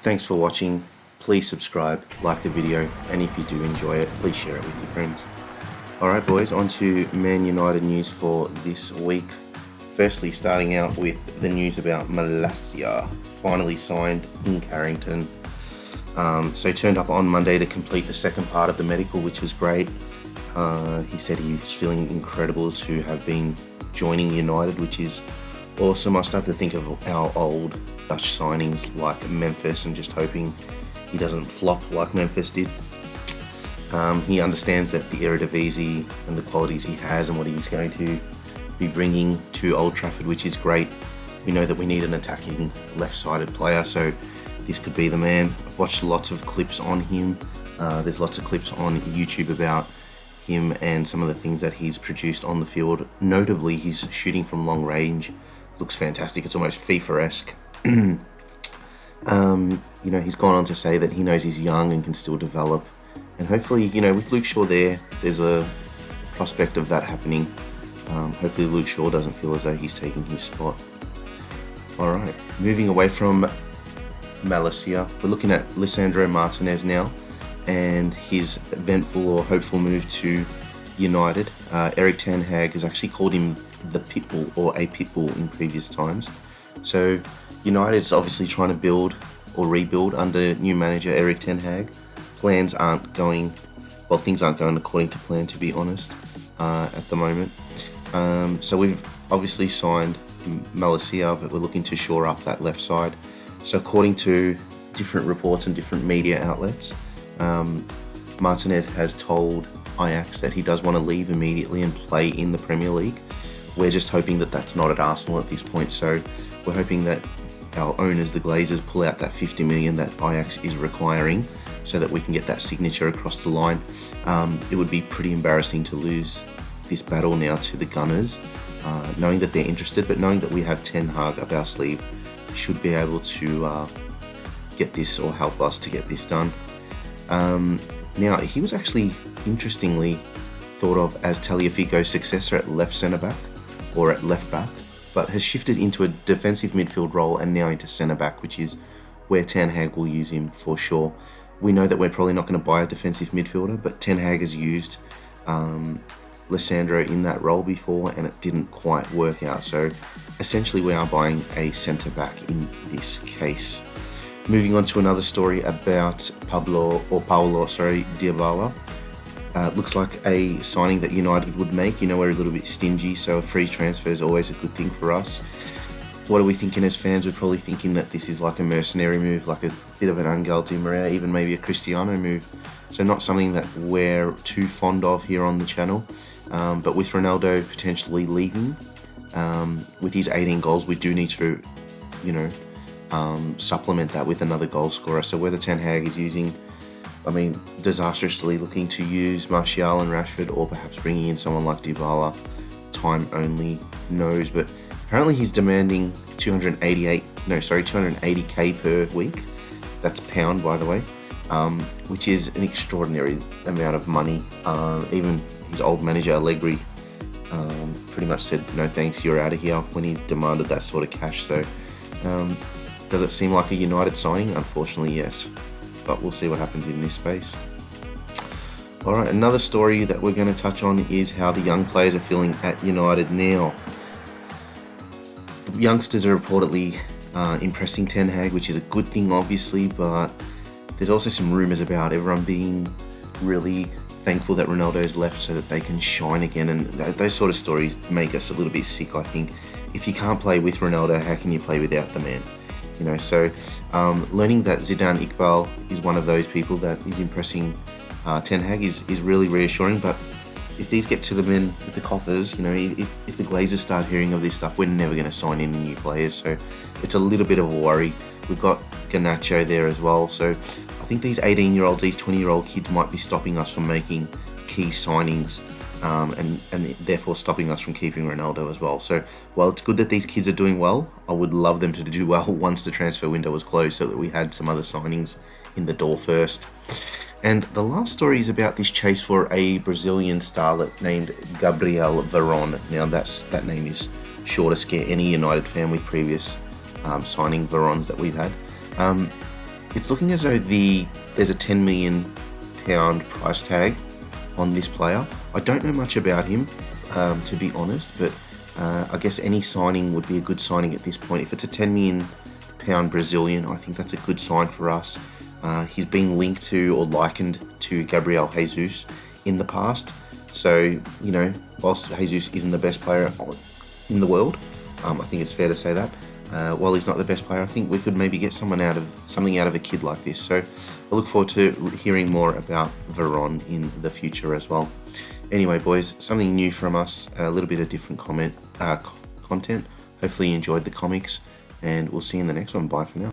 Thanks for watching. Please subscribe, like the video, and if you do enjoy it, please share it with your friends. Alright boys, on to Man United news for this week. Firstly, starting out with the news about Malacia, finally signed in Carrington. So he turned up on Monday to complete the second part of the medical, which was great. He said he was feeling incredible to have been joining United, which is awesome. I start to think of our old Dutch signings like Memphis and just hoping he doesn't flop like Memphis did. He understands that the Eredivisie and the qualities he has and what he's going to be bringing to Old Trafford, which is great. We know that we need an attacking left-sided player, so this could be the man. I've watched lots of clips on him. There's lots of clips on YouTube about him and some of the things that he's produced on the field. Notably, his shooting from long range looks fantastic. It's almost FIFA-esque. You know, he's gone on to say that he knows he's young and can still develop. And hopefully, you know, with Luke Shaw there's a prospect of that happening. Hopefully Luke Shaw doesn't feel as though he's taking his spot. Alright, moving away from Malacia, we're looking at Lisandro Martinez now and his eventful or hopeful move to United. Erik ten Hag has actually called him the Pitbull or a Pitbull in previous times. So United's obviously trying to build or rebuild under new manager Erik ten Hag. Things aren't going according to plan, to be honest, at the moment. So we've obviously signed Malacia, but we're looking to shore up that left side. So according to different reports and different media outlets, Martinez has told Ajax that he does want to leave immediately and play in the Premier League. We're just hoping that that's not at Arsenal at this point, so we're hoping that our owners, the Glazers, pull out that 50 million that Ajax is requiring so that we can get that signature across the line. It would be pretty embarrassing to lose this battle now to the Gunners, knowing that they're interested, but knowing that we have Ten Hag up our sleeve should be able to get this or help us to get this done. Now, he was actually interestingly thought of as Tagliafico's successor at left centre-back or at left-back, but has shifted into a defensive midfield role and now into centre-back, which is where Ten Hag will use him for sure. We know that we're probably not going to buy a defensive midfielder, but Ten Hag has used Lisandro in that role before and it didn't quite work out. So essentially we are buying a centre-back in this case. Moving on to another story about Paulo Dybala. Looks like a signing that United would make. You know, we're a little bit stingy, so a free transfer is always a good thing for us. What are we thinking as fans? We're probably thinking that this is like a mercenary move, like a bit of an Angel Di Maria, even maybe a Cristiano move. So not something that we're too fond of here on the channel. But with Ronaldo potentially leaving, with his 18 goals, we do need to, you know, supplement that with another goal scorer. So whether Ten Hag is using, disastrously looking to use Martial and Rashford, or perhaps bringing in someone like Dybala, time only knows. But apparently he's demanding 280k per week. That's pound, by the way, which is an extraordinary amount of money. Even his old manager Allegri pretty much said, no thanks, you're out of here, when he demanded that sort of cash. So does it seem like a United signing? Unfortunately, yes. But we'll see what happens in this space. Alright, another story that we're going to touch on is how the young players are feeling at United now. The youngsters are reportedly impressing Ten Hag, which is a good thing, obviously, but there's also some rumours about everyone being really thankful that Ronaldo's left so that they can shine again, and those sort of stories make us a little bit sick, I think. If you can't play with Ronaldo, how can you play without the man? You know, so learning that Zidane Iqbal is one of those people that is impressing Ten Hag is really reassuring. But if these get to the men with the coffers, you know, if the Glazers start hearing of this stuff, we're never going to sign any new players. So it's a little bit of a worry. We've got Garnacho there as well. So I think these 18-year-olds, these 20-year-old kids might be stopping us from making key signings and therefore stopping us from keeping Ronaldo as well. So while it's good that these kids are doing well, I would love them to do well once the transfer window was closed, so that we had some other signings in the door first. And the last story is about this chase for a Brazilian starlet named Gabriel Veron. Now that name is sure to scare any United fan with previous signing Verons that we've had. It's looking as though there's a £10 million price tag on this player. I don't know much about him, to be honest, but I guess any signing would be a good signing at this point. If it's a £10 million Brazilian, I think that's a good sign for us. He's been linked to or likened to Gabriel Jesus in the past. So, whilst Jesus isn't the best player in the world, I think it's fair to say that. While he's not the best player, I think we could maybe get something out of a kid like this. So I look forward to hearing more about Veron in the future as well. Anyway, boys, something new from us, a little bit of different content. Hopefully you enjoyed the comics, and we'll see you in the next one. Bye for now.